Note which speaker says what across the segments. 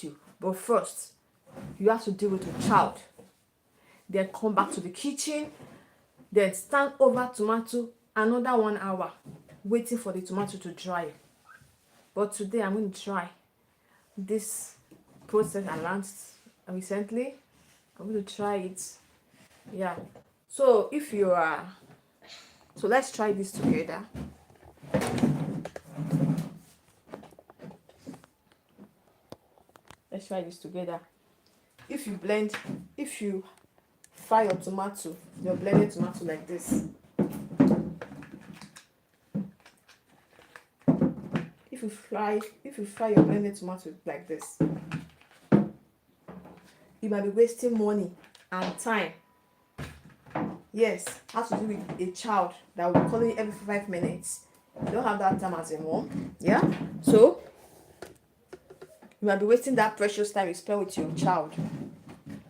Speaker 1: you. But first, you have to deal with your child. Then come back to the kitchen. Then stand over tomato another 1 hour, waiting for the tomato to dry. But today I'm going to try this process I learned recently. I'm going to try it. Yeah. So if you are, so let's try this together. Let's try this together. If you fry your tomato, your blended tomato like this. If you fry your blended tomato like this, you might be wasting money and time. Yes, how to do with a child that will be calling you every 5 minutes. You don't have that time as a mom. Yeah? So you might be wasting that precious time you spend with your child.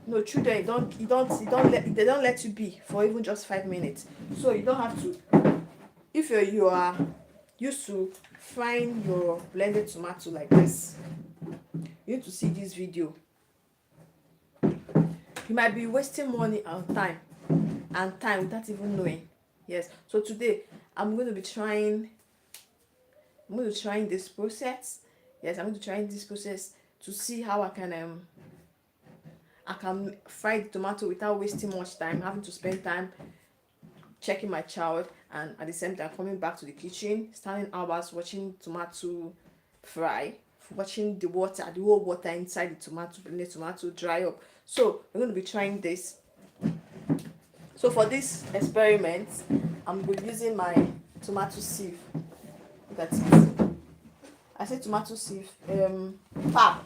Speaker 1: No, children, they don't let you be for even just 5 minutes. So you don't have to. If you are used to frying your blended tomato like this, you need to see this video. You might be wasting money and time without even knowing. Yes. So today I'm going to be trying this process. Yes, I'm going to try this process to see how I can fry the tomato without wasting much time, having to spend time checking my child, and at the same time coming back to the kitchen, standing hours watching tomato fry, watching the whole water inside the tomato, blended tomato dry up. So we're going to be trying this. So for this experiment, I'm going to be using my tomato sieve. Look at it. I said tomato sieve. Pap.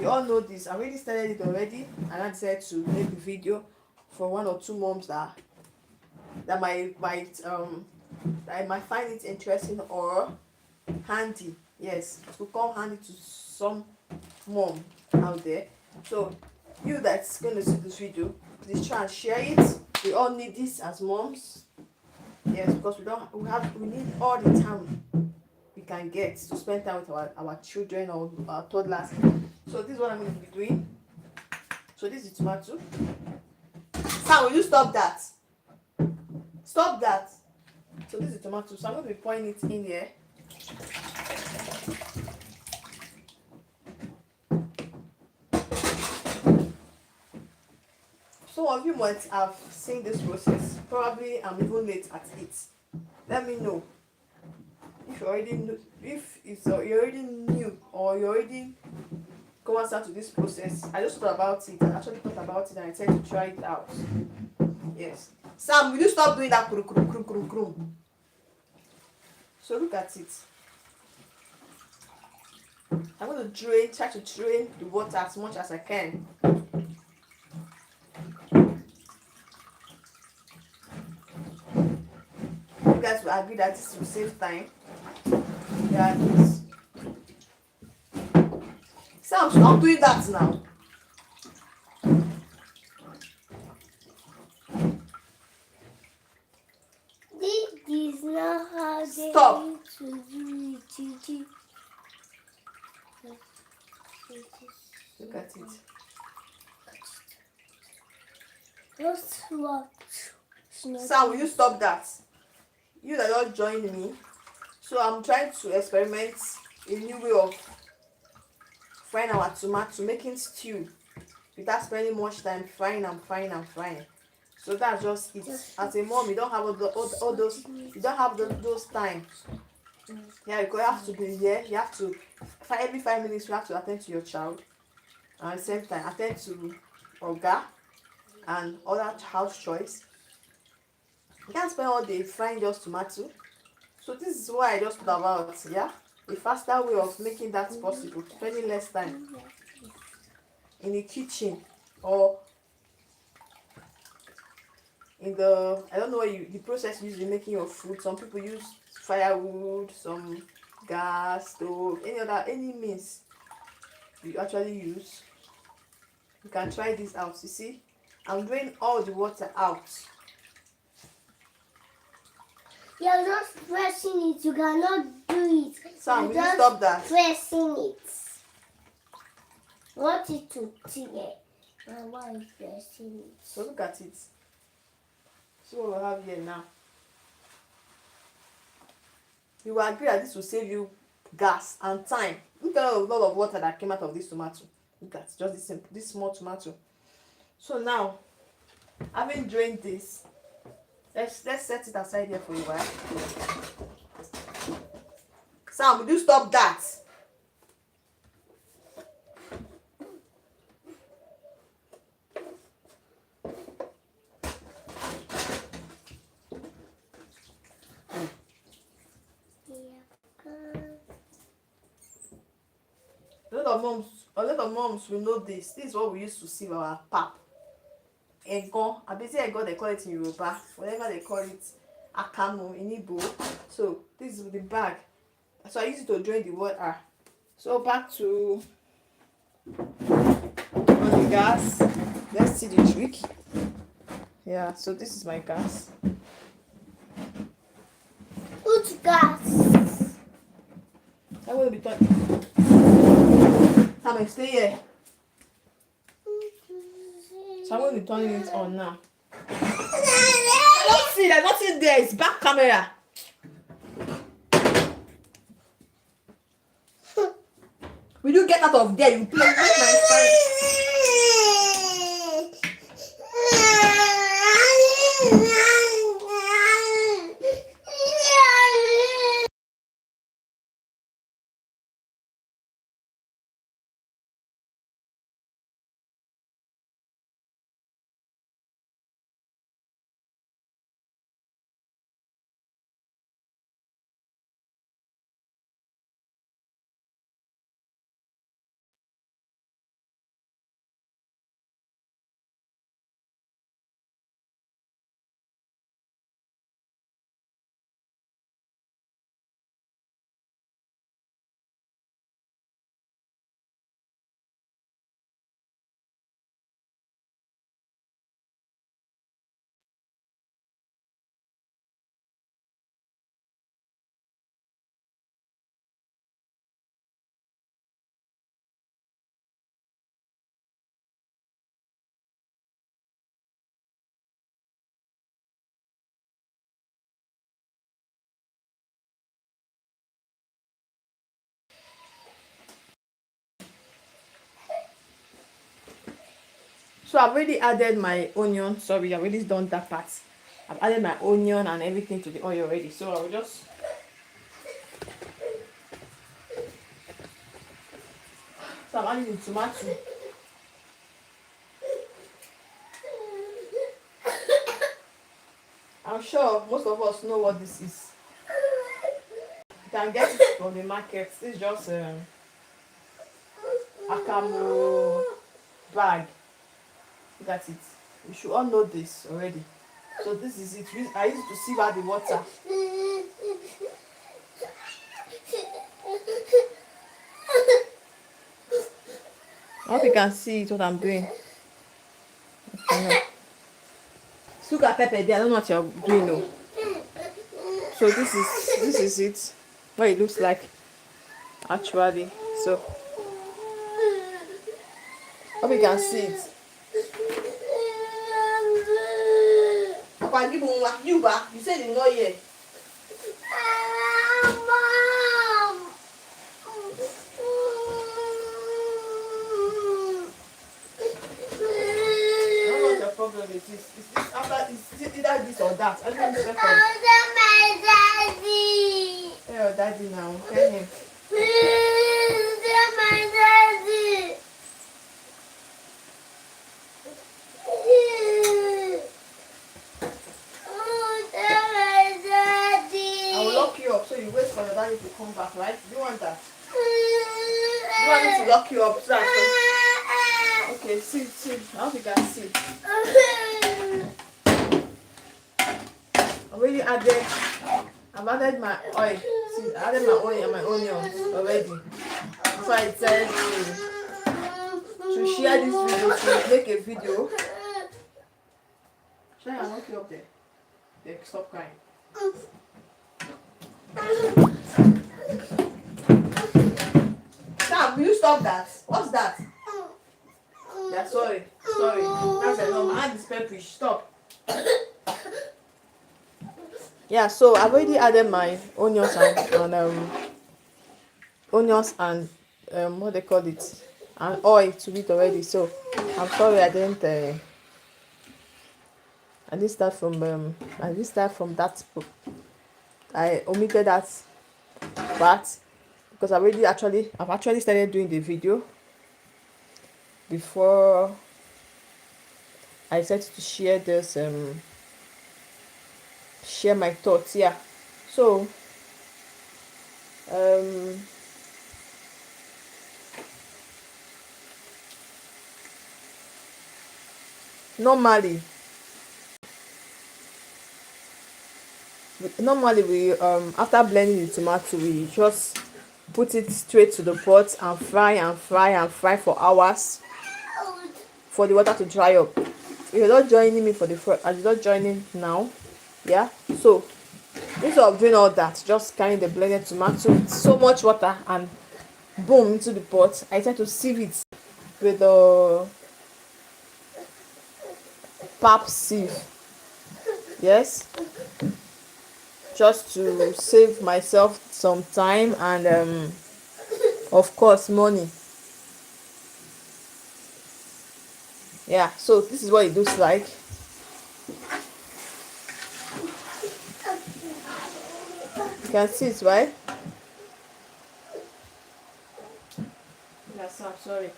Speaker 1: You all know this. I already started it already, and I decided to make a video for 1 or 2 moms that might find it interesting or handy. Yes, it will come handy to some mom out there. So you that's going to see this video, please try and share it. We all need this as moms. Yes, because we need all the time we can get to spend time with our children or our toddlers. So this is what I'm going to be doing. So this is tomato. Sam, will you stop that? Stop that. So this is tomato. So I'm going to be pouring it in here. Some of you might have seen this process. Probably I'm even late at it. Let me know if you already know, if you already knew or you already go and start to this process. I just thought about it. I actually thought about it and I decided to try it out. Yes. Sam, will you stop doing that? So look at it. I'm going to try to drain the water as much as I can. You guys will agree that this will save time. Yeah, this. Sam, stop doing that now.
Speaker 2: This is not how they
Speaker 1: Stop.
Speaker 2: need to do it, Gigi.
Speaker 1: Look at it.
Speaker 2: Just watch.
Speaker 1: Sam, will you stop that? You that don't join me. So I'm trying to experiment a new way of frying our tomato, making stew without spending much time frying. So that's just it. As a mom, you don't have all those. You don't have those time. Yeah, because you have to be here. You have to every 5 minutes. You have to attend to your child, and at the same time attend to Oga and other house chores. You can't spend all day frying just tomato. So this is why I just thought about, yeah, a faster way of making that possible, spending less time in the kitchen or in the, I don't know what the process used in making your food. Some people use firewood, some gas, stove, any means you actually use. You can try this out. You see, I'm draining all the water out.
Speaker 2: You're just pressing it. You cannot do it.
Speaker 1: Sam, will you stop that?
Speaker 2: Pressing it. Want it to tear. My wife dressing it.
Speaker 1: So look at it. See what we have here now. You will agree that this will save you gas and time. Look at a lot of water that came out of this tomato. Look at just this small tomato. So now, having drained this, let's set it aside here for a while. Sam, will you stop that? A lot of moms will know this. This is what we used to sieve our pap. Egon, I bet Egon they call it in Yoruba, whatever they call it, akamu in Igbo. So this is the bag. So I use it to drain the water. So back to on the gas. Let's see the trick. Yeah, so this is my gas.
Speaker 2: Who's gas?
Speaker 1: I will be talking. Sam, stay here. So I'm going to be turning it on now. Don't see, there's nothing there. It's back camera. Will you get out of there? You play with my phone. So I've already added my onion. Sorry, I've already done that part. I've added my onion and everything to the oil already. So I will just I'm adding the tomato. I'm sure most of us know what this is. You can get it from the market. This is just akamu bag. Look at it. You should all know this already. So this is it. I used to sieve out the water. I hope you can see it, what I'm doing. Look at pepper there. I don't know what you're doing though. So this is it. What it looks like actually. So hope you can see it. Papa, you said you're not here.
Speaker 2: Mom.
Speaker 1: I don't know what your problem is. Is this after is either this or that? I don't know.
Speaker 2: My daddy.
Speaker 1: Hey, your daddy now. Tell him.
Speaker 2: My daddy.
Speaker 1: I will lock you up so you wait for your daddy to come back, right? Do you want that? Do you want me to lock you up? So okay, see. I hope you can see. I've added my oil. See, I added my oil and my onions already. So I said to share this video, to make a video. Shall I lock you up there? There, stop crying. Sam, will you stop that? What's that? Yeah, sorry. That's enough. My hand is pepperish. Stop. Yeah, so I've already added my onions and what they call it, and oil to it already. So I'm sorry I didn't start from that. I omitted that part because I've actually started doing the video before I decided to share my thoughts. Yeah, so um normally we after blending the tomato, we just put it straight to the pot and fry for hours for the water to dry up. If you're not joining me you're not joining now, yeah, so instead of doing all that, just carrying the blended tomato with so much water and boom into the pot, I try to sieve it with a pap sieve. Yes, just to save myself some time and of course money. Yeah, so this is what it looks like. You can see it, right? Yes, I'm sorry.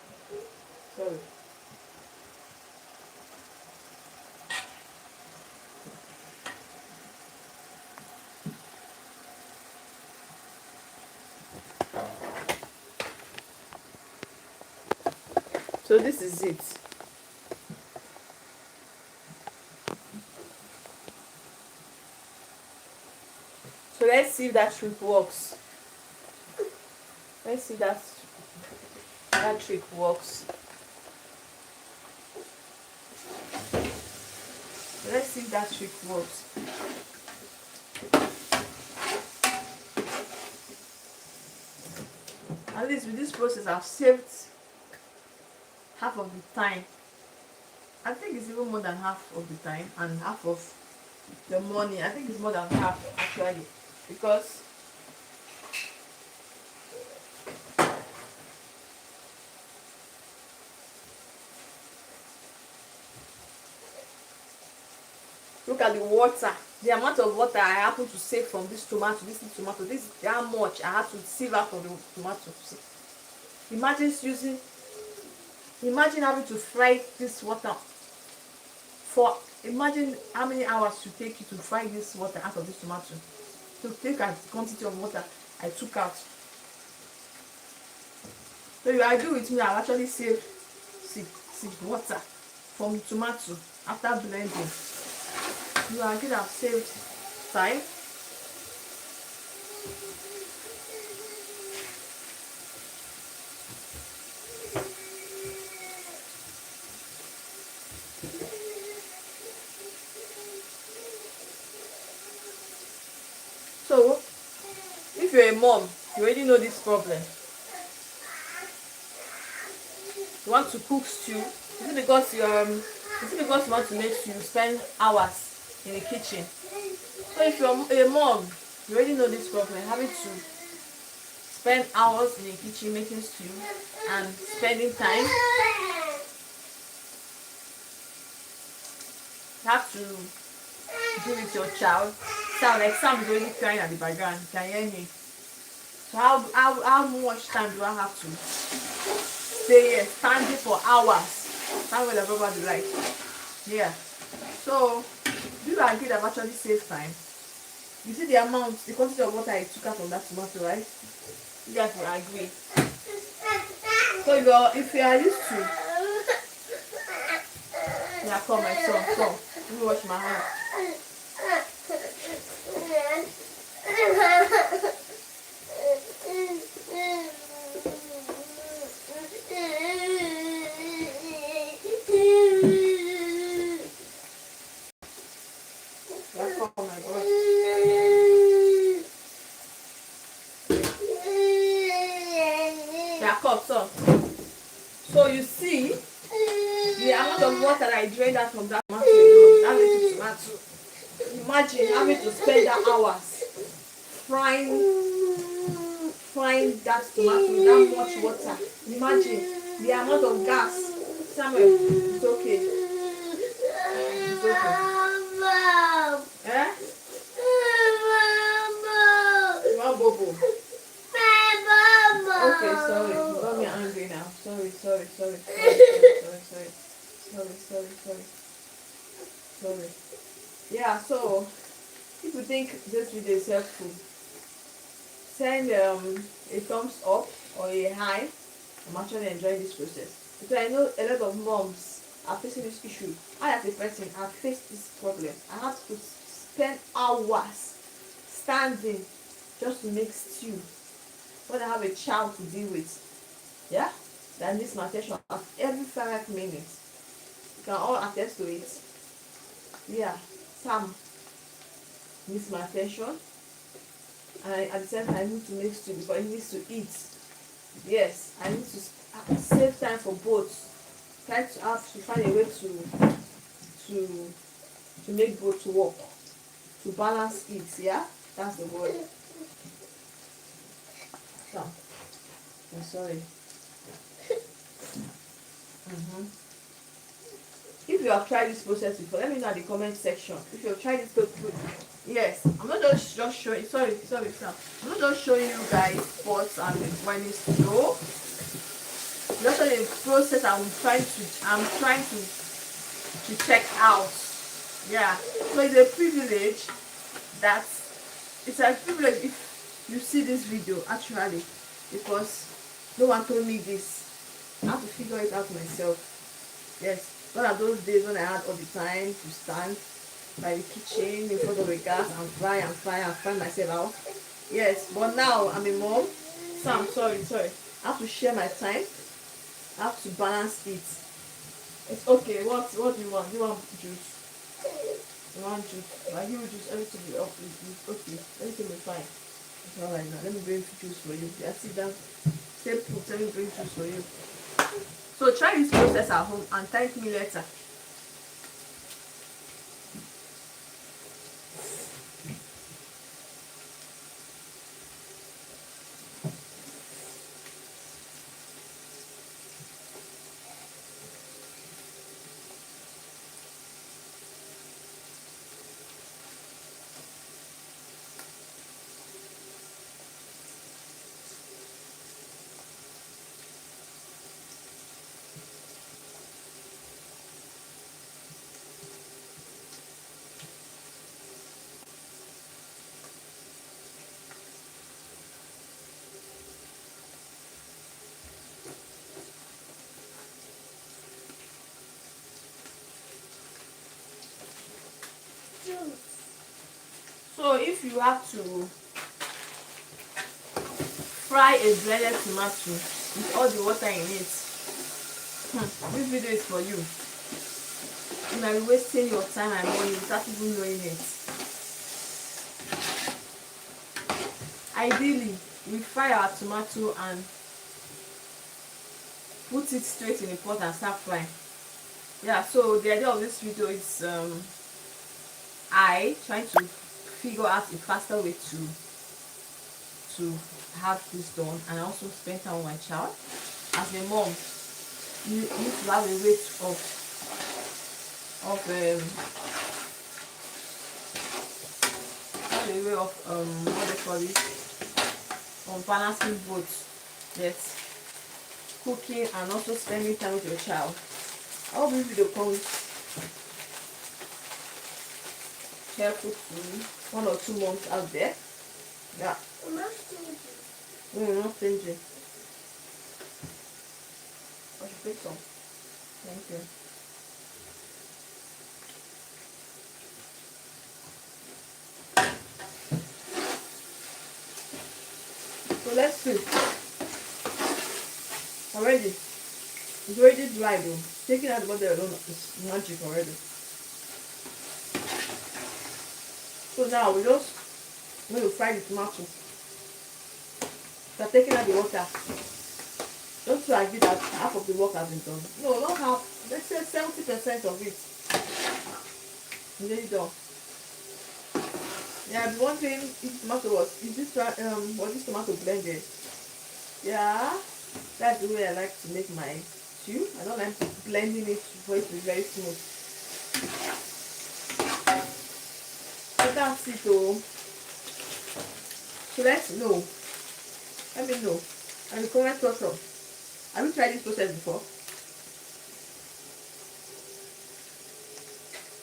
Speaker 1: So this is it. So let's see if that trick works. Let's see that trick works. Let's see if that trick works. At least with this process, I've saved half of the time. I think it's even more than half of the time and half of the money. I think it's more than half actually, because look at the water, the amount of water I happen to save from this tomato. This is how much I have to sieve out of the tomato. Imagine having to fry this water for, imagine how many hours to take you to fry this water out of this tomato. So take a quantity of water I took out. So if I do with me, I'll actually save water from tomato after blending. You are good, I've saved time. So if you're a mom, you already know this problem. You want to cook stew. Is it because you want to make stew, you spend hours in the kitchen? So if you're a mom, you already know this problem. Having to spend hours in the kitchen making stew and spending time. You have to do with your child. Sound like Sam is already crying at the background. You can hear me. So how much time do I have to stay here standing for hours? Stand with everybody like, yeah. So do you agree that I've actually saved time? You see the quantity of water I took out from that tomato, right? You guys will agree. So if you are used to, yeah, come my son, come. Let me wash my hands. Yeah, come my God. Yeah, come, so you see, The amount of water that I drained out from that tomato alone, that little tomato. Imagine having to spend that hours frying that tomato with that much water. Imagine the amount of gas. Samuel, it's okay. It's okay. Eh? You want bobo? Okay, sorry. You got me angry now. Sorry. Yeah, so if you think this video is helpful, send a thumbs up or a high. I'm actually enjoying this process because I know a lot of moms are facing this issue. I as a person have faced this problem. I have to spend hours standing just to make stew when I have a child to deal with. Yeah, that needs my attention at every 5 minutes. You can all attest to it. Yeah, Sam needs my attention, and at the same time I need to make stew because he needs to eat. Yes, I need to save time for both. Try to find a way to make both work, to balance it. Yeah, that's the word. So, I'm sorry. If you have tried this process before, let me know in the comment section. If you have tried this process, yes, I'm not just showing. Sorry, Sam. I'm not just showing you guys spots and when it's slow. That's the process I'm trying to check out. Yeah, so it's a privilege it's a privilege if you see this video actually, because no one told me this. I have to figure it out myself. Yes, one of those days when I had all the time to stand by the kitchen in front of the gas and fry myself out. Yes, but now I'm a mom. So I'm sorry. I have to share my time. I have to balance it. It's okay. What do you want? Do you want juice? You want juice? I give you juice. Everything will be okay. Everything will be fine. It's alright now. Let me bring juice for you. Yeah, sit down. Stay put. Let me bring juice for you. So try this process at home and thank me later. So if you have to fry a blended tomato with all the water in it, this video is for you. You might be wasting your time and money without even knowing it. Ideally, we fry our tomato and put it straight in the pot and start frying. Yeah, so the idea of this video is I trying to figure out a faster way to have this done, and also spend time with my child. As a mom, you need to have a way of what they call it, of balancing both. Yes, cooking and also spending time with your child. I hope this video comes helpful to 1 or 2 months out there. Yeah.
Speaker 2: I'm not stingy.
Speaker 1: Not stingy. I should take some. Thank you. So let's see. Already. It's already dry though. Taking out the water alone is magic already. So now we just going to fry the tomato. After taking out the water, don't try to agree that half of the work has been done. No, not half. Let's say 90% of it. Lay it off. Yeah, I've been wondering if tomato was this tomato blended? Yeah, that's the way I like to make my stew. I don't like blending it for it to be very smooth. So that's it though. So let's know. Let me know. And the comment section. Have you tried this process before?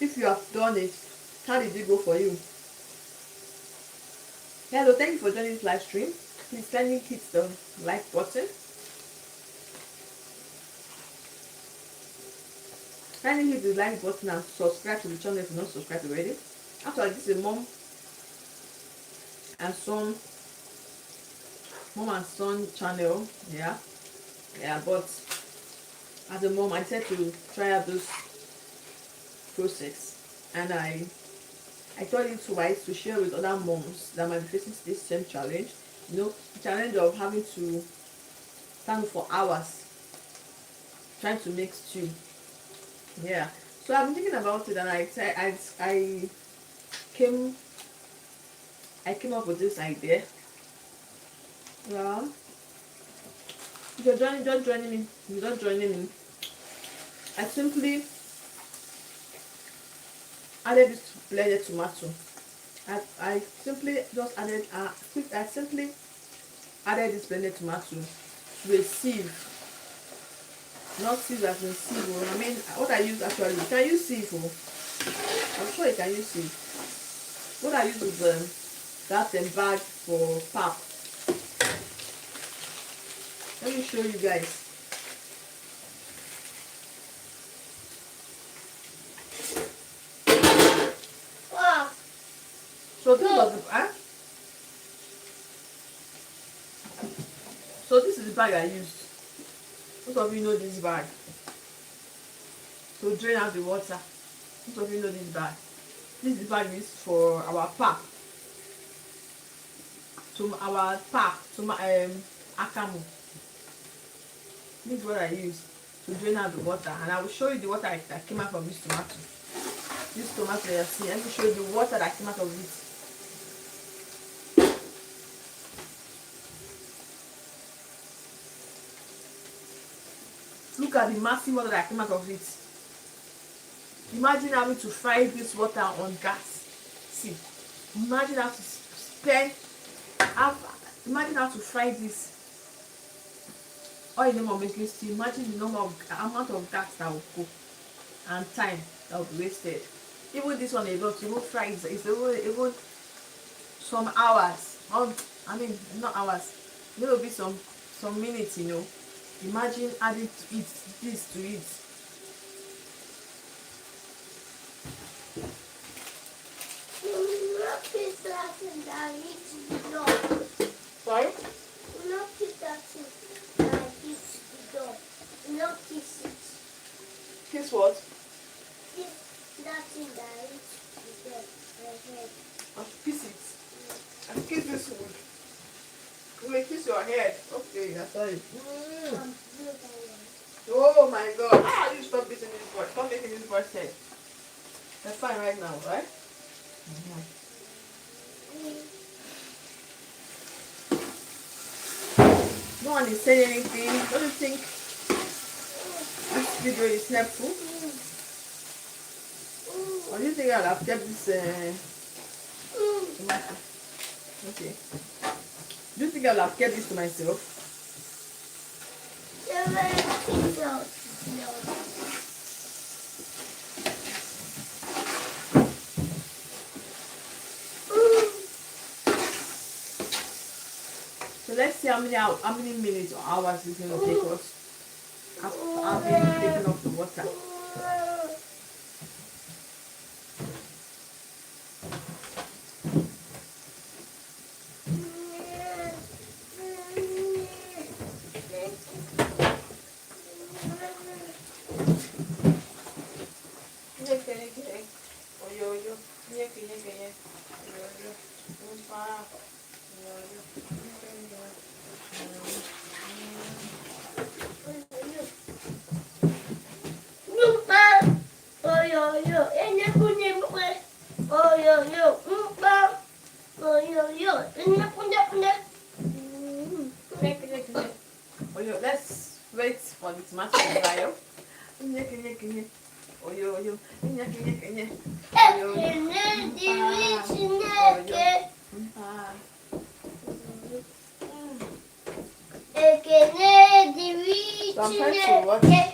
Speaker 1: If you have done it, how did it go for you? Hello, thank you for joining this live stream. Please kindly hit the like button. Kindly hit the like button and subscribe to the channel if you're not subscribed already. Actually, this is a mom and son channel. Yeah, but as a mom, I decided to try out this process, and I thought it's wise to share with other moms that might be facing this same challenge. You know, the challenge of having to stand for hours trying to make stew. Yeah. So I've been thinking about it, and I came up with this idea. Yeah. If you're just joining me. I simply added this blended tomato. I simply added this blended tomato to a sieve. Not sieve as in sieve. I mean, what I use actually, you can use sieve. I'm sure you can use sieve. What I use is that bag for pap. Let me show you guys.
Speaker 2: Wow.
Speaker 1: So this was the So this is the bag I used. Most of you know this bag. To drain out the water. Most of you know this bag. This is the bag used for our pap. To my akamu. This is what I use to drain out the water, and I will show you the water that came out from this tomato. This tomato you see, let me show you the water that came out of it. Look at the massive water that came out of it. Imagine having to fry this water on gas. See, imagine how to imagine how to fry this oil in the name of making stew. Imagine the amount of gas that will cook and time that will be wasted. Even this one alone, to even fry it, it's even some hours. I mean, not hours. There will be some minutes, you know. Imagine adding this to it. Sorry?
Speaker 2: Not kiss that in kiss the dog. Not kiss it.
Speaker 1: Kiss what?
Speaker 2: Kiss that in the head.
Speaker 1: And kiss it. And kiss this wood. You may kiss your head. Okay, that's all. Oh my god. Ah, you stop beating this boy. Stop making this boy head. That's fine right now, right? No one is saying anything. Don't you think this video is helpful? Or do you think I'll have kept this tomato? Okay. Do you think I'll have kept this to myself? So let's see how many minutes or hours it's going to take us after having taken off the water. fire. Oyo, oyo.
Speaker 2: Ekene diri Chineke. Ekene diri
Speaker 1: So I'm trying to watch
Speaker 2: Chineke.
Speaker 1: it.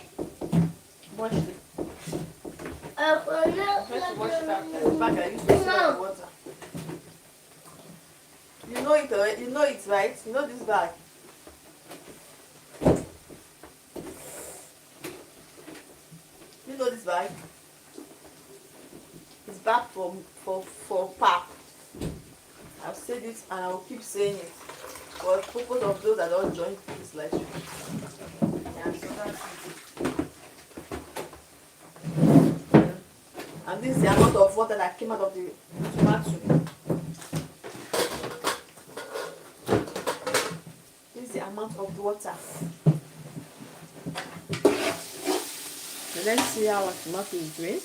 Speaker 1: I'm trying to wash it out. The bag I used to sit on the water. You know it already. You know it, right? You know this bag. You know this bag. It's bag for pap. I've said it and I will keep saying it. For the purpose of those that don't join this lecture. Yeah, so that's it. And this is the amount of water that came out of the tomato. This is the amount of water. So let's see how our tomato is doing.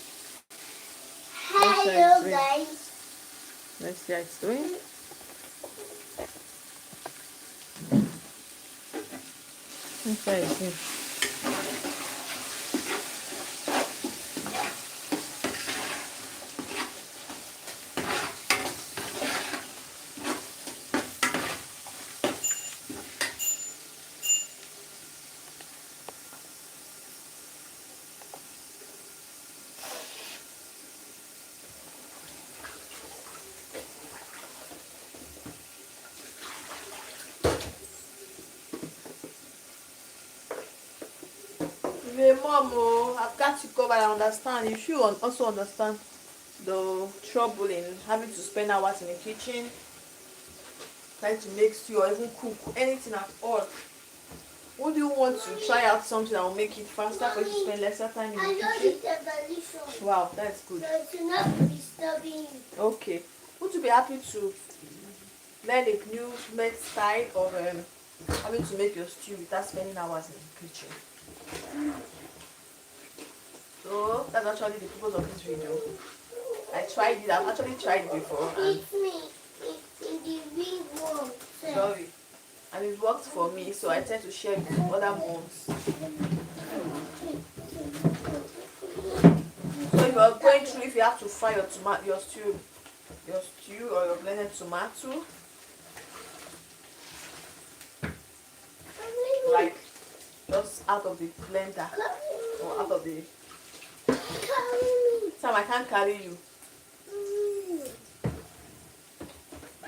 Speaker 2: Hello guys.
Speaker 1: Let's see how it's doing. Let's see how it's doing. Mom, oh, I've got you covered. I understand. You should also understand the trouble in having to spend hours in the kitchen, trying to make stew or even cook anything at all. Would you want to try out something that will make it faster for you to spend lesser time in the kitchen? Wow, that's good.
Speaker 2: So it's not disturbing you.
Speaker 1: Okay. Would you be happy to learn a new style of having to make your stew without spending hours in the kitchen? So that's actually the purpose of this video. I tried it. I've actually tried it before. And
Speaker 2: It's me. It's in the big one.
Speaker 1: sorry. And it worked for me, so I tend to share it with other moms. So if you're going through, if you have to fry your stew or your blended tomato, like just out of the blender or out of the Sam, I can't carry you.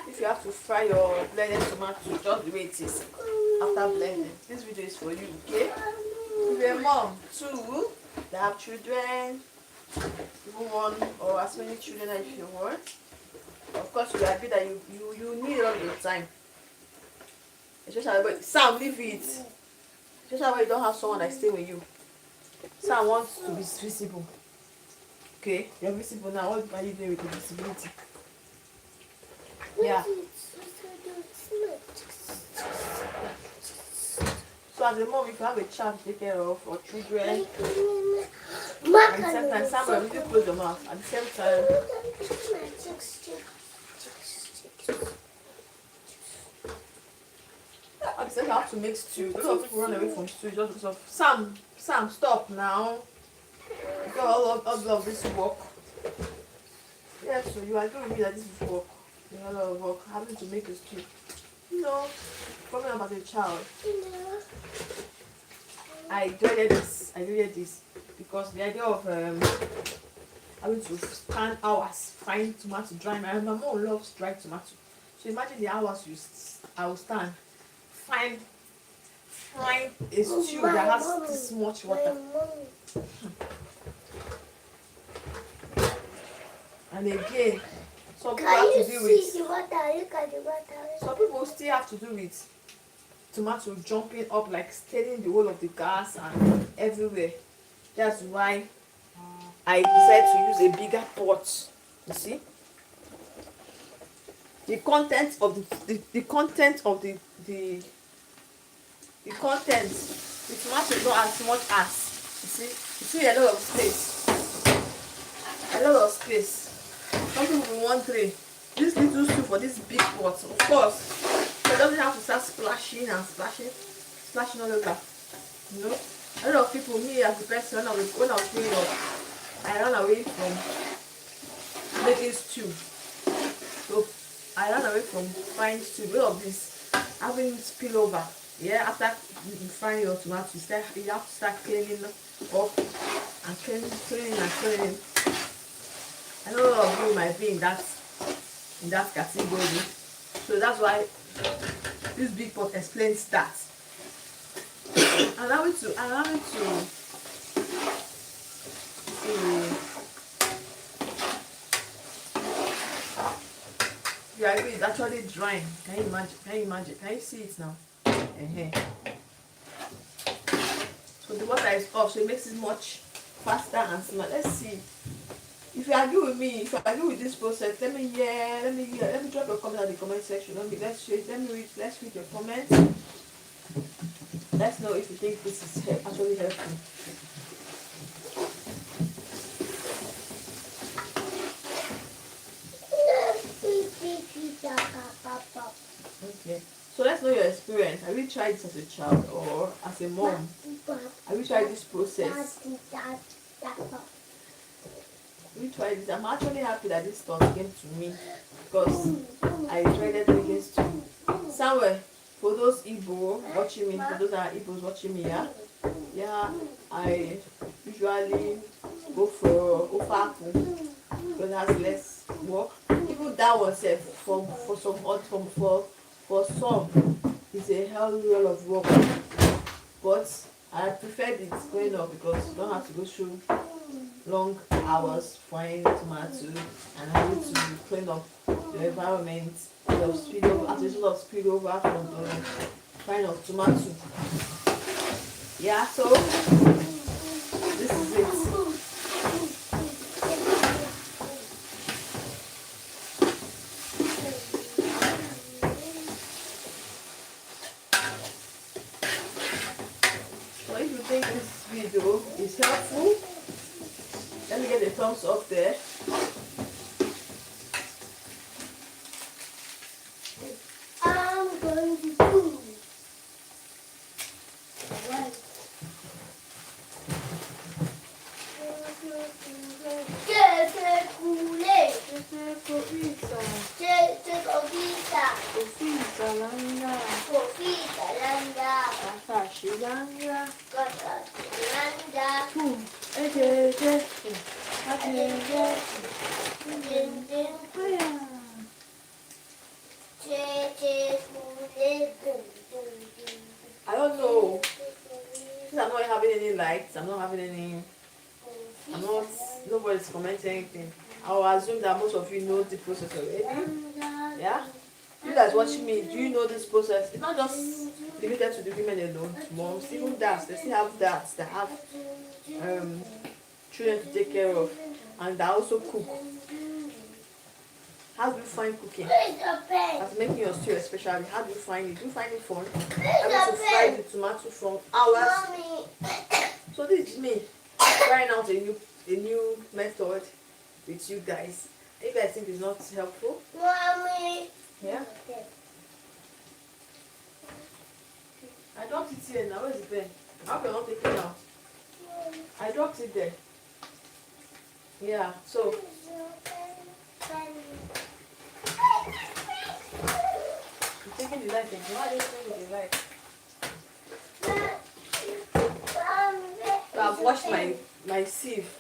Speaker 1: If you have to fry your blended tomato just the way it is after blending, this video is for you, okay? If you're a mom too that have children, even one or as many children as you want, of course we agree that you need it all the time. Especially when Sam, leave it. Especially when you don't have someone that stay with you. Sam wants to be visible. Okay, you're visible now. What are you doing with the visibility? Yeah. So as a mom, if you have a child to take care of or children, at the same time, Sam will really close your mouth. At the same time, you have to make stew. A lot of people run away from stew just because of Sam, stop now. You got all of this work. Yeah, so you agree with me that this is work. A lot of work having to make a stew. No, coming about a child. I dreaded this because the idea of having to spend hours frying tomato dry. My mom loves dry tomato. So imagine the hours I will stand frying a stew that has this much water. And again, some people have to deal with. Some people still have to do with tomato jumping up, like staining the whole of the gas and everywhere. That's why I decided to use a bigger pot. You see, the content of the tomato is not as much as you see a lot of space. Some people will want three. This little soup for this big pot, of course. So it doesn't have to start splashing all over. You know? A lot of people, me as a person, when I was growing up, I ran away from making stew. So I ran away from frying stew. All of this having spillover. Yeah, after frying your tomatoes, you have to start cleaning up and cleaning. I know a lot of you might be in that category. So that's why this big pot explains that. Allow me to you agree it's actually drying. Can you imagine? Can you see it now? So the water is off, so it makes it much faster and smoother. Let's see. If you agree with me, if you agree with this process, let me drop your comment in the comment section. Let's read your comments. Let's know if you think this is actually helpful. Okay. So let's know your experience. Have you tried this as a child or as a mom? Have you tried this process? We tried this. I'm actually happy that this thought came to me because I tried making stew. Somewhere, for those Igbo watching me, for those that are Igbos watching me, yeah, I usually go for Ofaku because it has less work. Even that one said for some it's a hell lot of work. But I preferred it growing up because you don't have to go through long hours frying tomatoes and having to clean up the environment of speed over as a result of speed over from the frying of tomato. Yeah, so this is it. So if you think this video is helpful, let me get a thumbs up there.
Speaker 2: I'm going to do
Speaker 1: I don't know. Since I'm not having any likes, nobody's commenting anything. I'll assume that most of you know the process already. Yeah? You guys watching me, do you know this process? It's not just limited to the women alone, moms, even dads. They still have dads that have children to take care of and that also cook. How do you find cooking? As making your stew especially, how do you find it? Do you find it fun? Having to fry the tomato from hours. So this is me trying out a new method with you guys. If I think it's not helpful.
Speaker 2: Mommy.
Speaker 1: Yeah? I dropped it here now. Where's the pen? How can I not take it out? I dropped it there. Yeah, so I'm taking the light and why are you taking the light? So I've washed my sieve.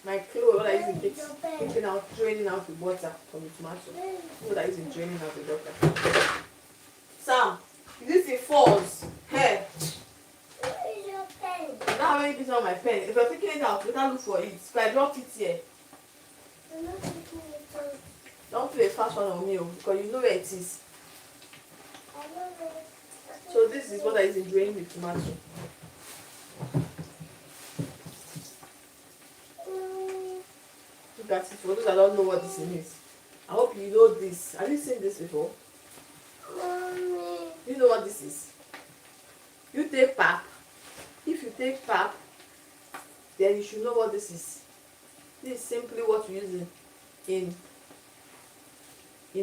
Speaker 1: My clothes, what I use in draining out the water from the tomato. What I use in draining out the water. Sam, this thing falls. Here. I don't have any pieces on my pen. If you're taking it out, you can't look for it. So I dropped it here. Don't play a fast one on me because you know where it is. So this is what I use in draining the tomato. Look at it. For those that don't know what this is, I hope you know this. Have you seen this before? You know what this is? You take pap. If you take pap, then you should know what this is. This is simply what we're using in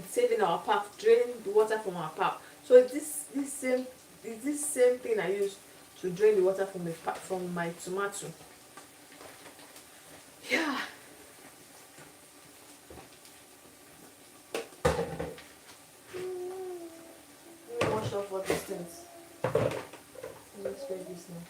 Speaker 1: saving our pap, draining the water from our pap. So this same It's this same thing I use to drain the water from my tomato. Yeah. Let me wash off all these things. Let me spray this now.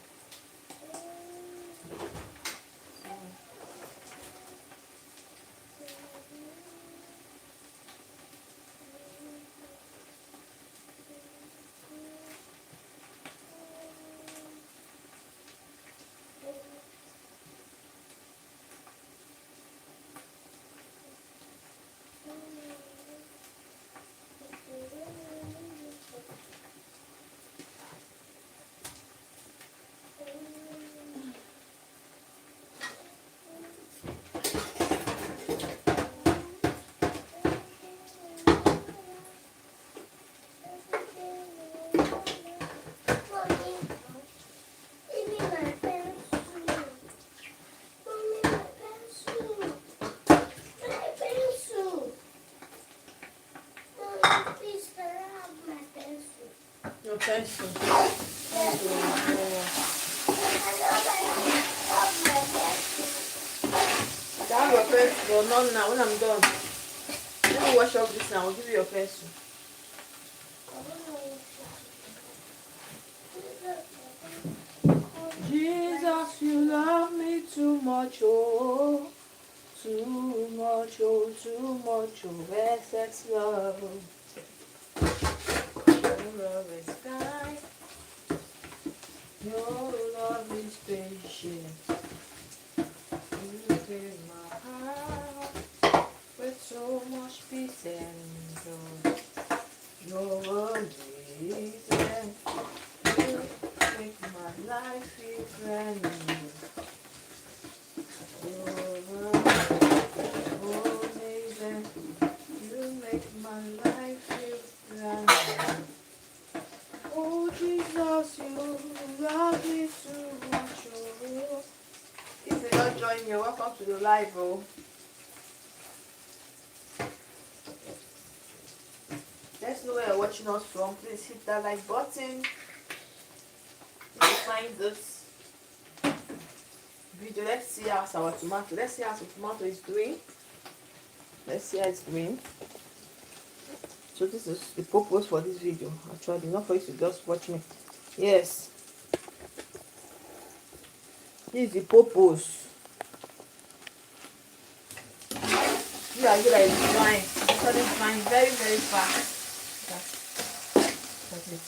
Speaker 1: Your pencil. That your pencil, but not now. When I'm done, let me wash off this now. I'll give you your pencil. Jesus, you love me too much, oh, too much, oh, too much, oh, excess love. Your love is kind, your love is patient. You fill my heart with so much peace and joy. You're amazing. You make my life feel brand new. You're amazing. You make my life feel brand new. Oh Jesus, you love me too much. Oh. If you're not joining, you're welcome to the live, bro. Let us know where you're watching us from. Please hit that like button. If you find this video, let's see how our tomato. Let's see how our tomato is doing. Let's see how it's doing. So this is the purpose for this video. Actually, not for you to just watch me. Yes. This is the purpose. You are good at drying. So it's drying very, very fast. That's it.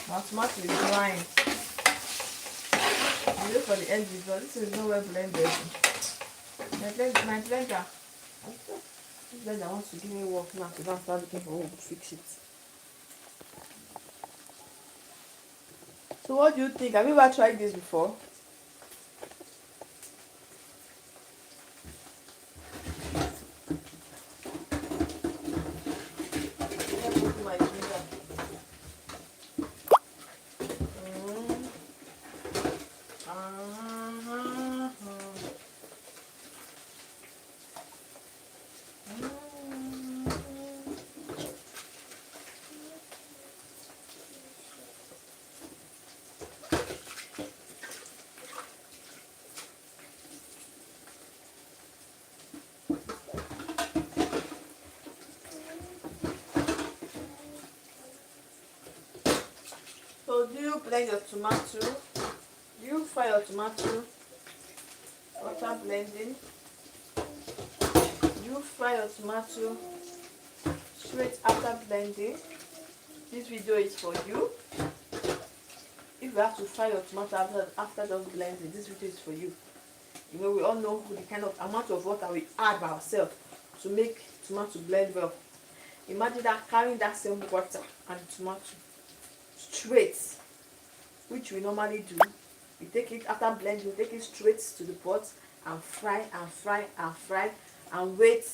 Speaker 1: My tomato is drying. You look for the edge because this is nowhere blended. My blender. This blender wants to give me work now, so don't start looking for who to fix it. So what do you think? Have you ever tried this before? So do you blend your tomato? Do you fry your tomato after blending? Do you fry your tomato straight after blending? This video is for you. If you have to fry your tomato after just blending, this video is for you. You know, we all know the kind of amount of water we add by ourselves to make tomato blend well. Imagine that carrying that same water and tomato straight, which we normally do. We take it after blending, we take it straight to the pot and fry and fry and fry and wait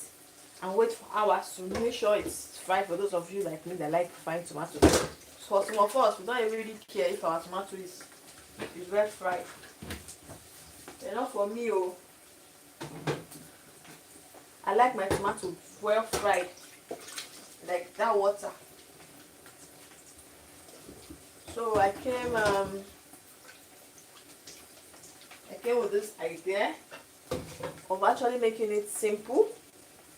Speaker 1: for hours to make sure it's fried. For those of you like me that like frying tomato, so for some of us, we don't even really care if our tomato is well fried. They're not for me. Oh, I like my tomato well fried. like that water. So I came with this idea of actually making it simple.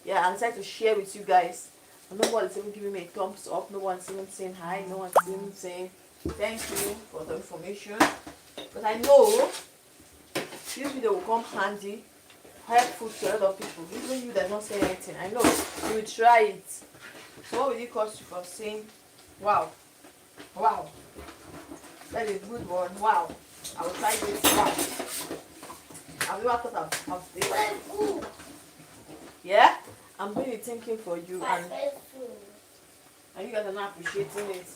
Speaker 1: Yeah, and try to share with you guys. And no one's even giving me a thumbs up. No one's even saying hi. No one's even saying thank you for the information. But I know this video will come handy, helpful to a lot of people. Even you that don't say anything, I know you will try it. So what will it cost you for saying, wow, wow, that is a good one, wow, I will try this, wow. I've never thought of this. Yeah? I'm doing the thinking for you, and you guys are not appreciating it.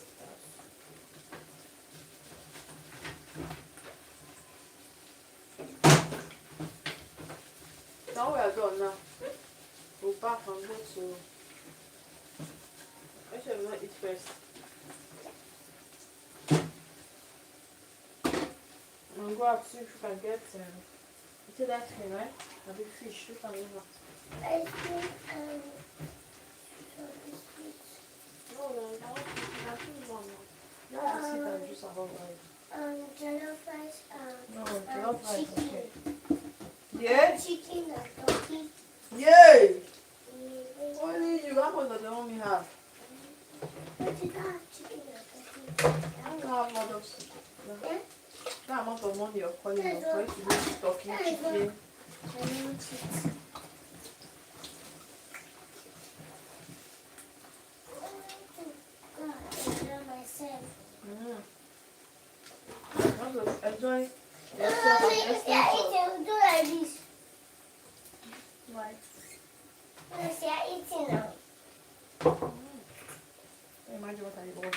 Speaker 1: Now we are done now. We'll back and go to. Make sure we not eat first. And go out see if you can get. You see that thing, right? A big fish. You can leave that.
Speaker 2: I think
Speaker 1: No, I want to see that thing one. You have to sit and juice about it.
Speaker 2: jollof rice
Speaker 1: No, jollof rice,
Speaker 2: chicken.
Speaker 1: okay. Yeah?
Speaker 2: Chicken and turkey.
Speaker 1: Yay! Only you, how much does the homie have?
Speaker 2: What did I have chicken and turkey?
Speaker 1: I don't have much of
Speaker 2: Yeah?
Speaker 1: that amount of money you're calling me for you to do turkey, chicken.
Speaker 2: I want it. Enjoy myself.
Speaker 1: Enjoy yourself
Speaker 2: No,
Speaker 1: and
Speaker 2: if you're eating, do like this.
Speaker 1: Why?
Speaker 2: Because you're eating now.
Speaker 1: Imagine what I want.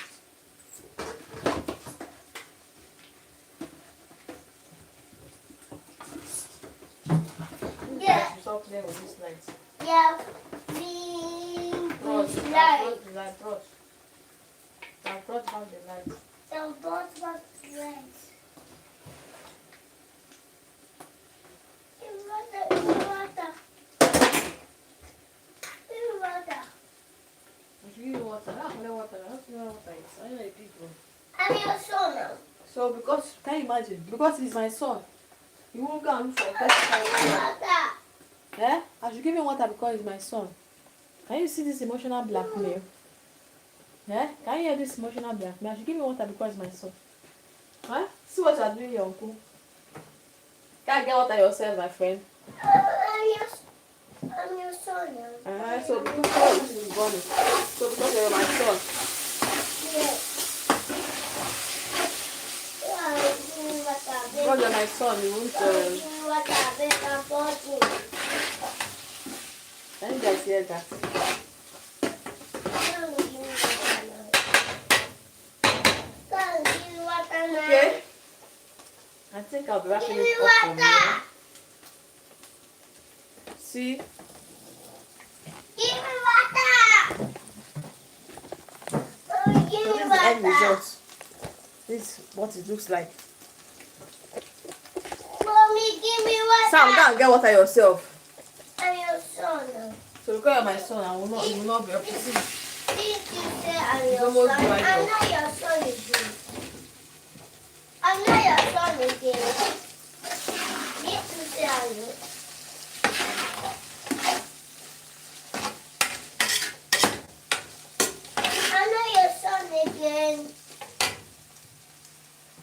Speaker 2: Yeah.
Speaker 1: Stop playing with this light.
Speaker 2: Yeah.
Speaker 1: Brought,
Speaker 2: Green
Speaker 1: I
Speaker 2: light.
Speaker 1: brought the light, brought. I brought out the light.
Speaker 2: So both was red. Water.
Speaker 1: I should give you water. I don't know water. I don't know what water is. I know a big one.
Speaker 2: I'm your son now.
Speaker 1: So because, can you imagine? Because he's my son. You won't go and look for a person.
Speaker 2: Water.
Speaker 1: Yeah? I should give him water because he's my son. Can you see this emotional blackmail? Yeah? Can you hear this emotional blackmail? I should give him water because he's my son. Huh? See what you're doing, your uncle. Can't get water yourself, my friend.
Speaker 2: I'm your son now.
Speaker 1: So because this is funny. So because you're my son.
Speaker 2: Yes.
Speaker 1: Because you're my son, you won't. Can you guys hear that? Okay. I think I'll be wrapping it up for me. See?
Speaker 2: Give me water! Mommy, give
Speaker 1: So
Speaker 2: me
Speaker 1: this is the end
Speaker 2: water!
Speaker 1: result. This is what it looks like.
Speaker 2: Mommy, give me water!
Speaker 1: Sam, go and get water yourself.
Speaker 2: I'm your son.
Speaker 1: So because you're my son, I will not, you will not be upset.
Speaker 2: Did you say I'm
Speaker 1: It's
Speaker 2: your
Speaker 1: almost
Speaker 2: son?
Speaker 1: dried
Speaker 2: I'm
Speaker 1: up.
Speaker 2: not your son again. I'm not your son again. Did you say I'm your I'm not your son again.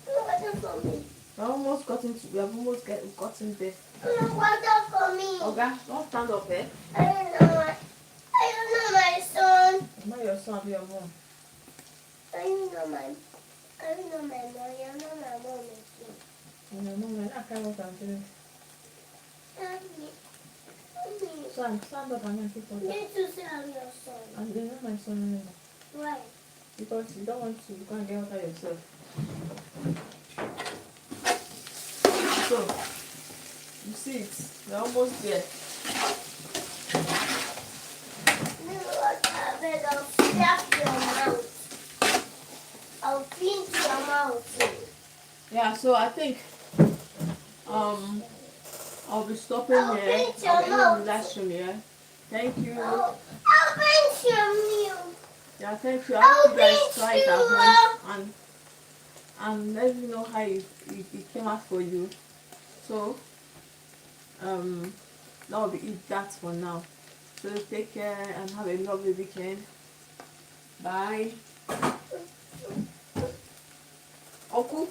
Speaker 2: No water for me.
Speaker 1: We have almost gotten there.
Speaker 2: No water for me.
Speaker 1: Okay, don't stand up, eh?
Speaker 2: I don't know my son.
Speaker 1: I'm not your son, I'm your mom.
Speaker 2: I don't know my mom. You know my mom again.
Speaker 1: And your mom, I can't what I'm doing.
Speaker 2: Mommy.
Speaker 1: Sam, stand up and keep water.
Speaker 2: Need to say I'm your son.
Speaker 1: And you're not my son anymore.
Speaker 2: Why?
Speaker 1: Because you don't want to go and get water yourself. So, you see it, we're almost there.
Speaker 2: I beg, I'll slap your mouth. I'll pinch your mouth.
Speaker 1: Yeah, so I think I'll be stopping
Speaker 2: I'll
Speaker 1: here.
Speaker 2: pinch your
Speaker 1: I'll be
Speaker 2: mouth.
Speaker 1: in the live stream here. Thank you.
Speaker 2: I'll pinch your mouth.
Speaker 1: Yeah, thank you. I hope you guys try it at home and let me know how it came out for you. So that will be it. That for now. So take care and have a lovely weekend. Bye. Uncle.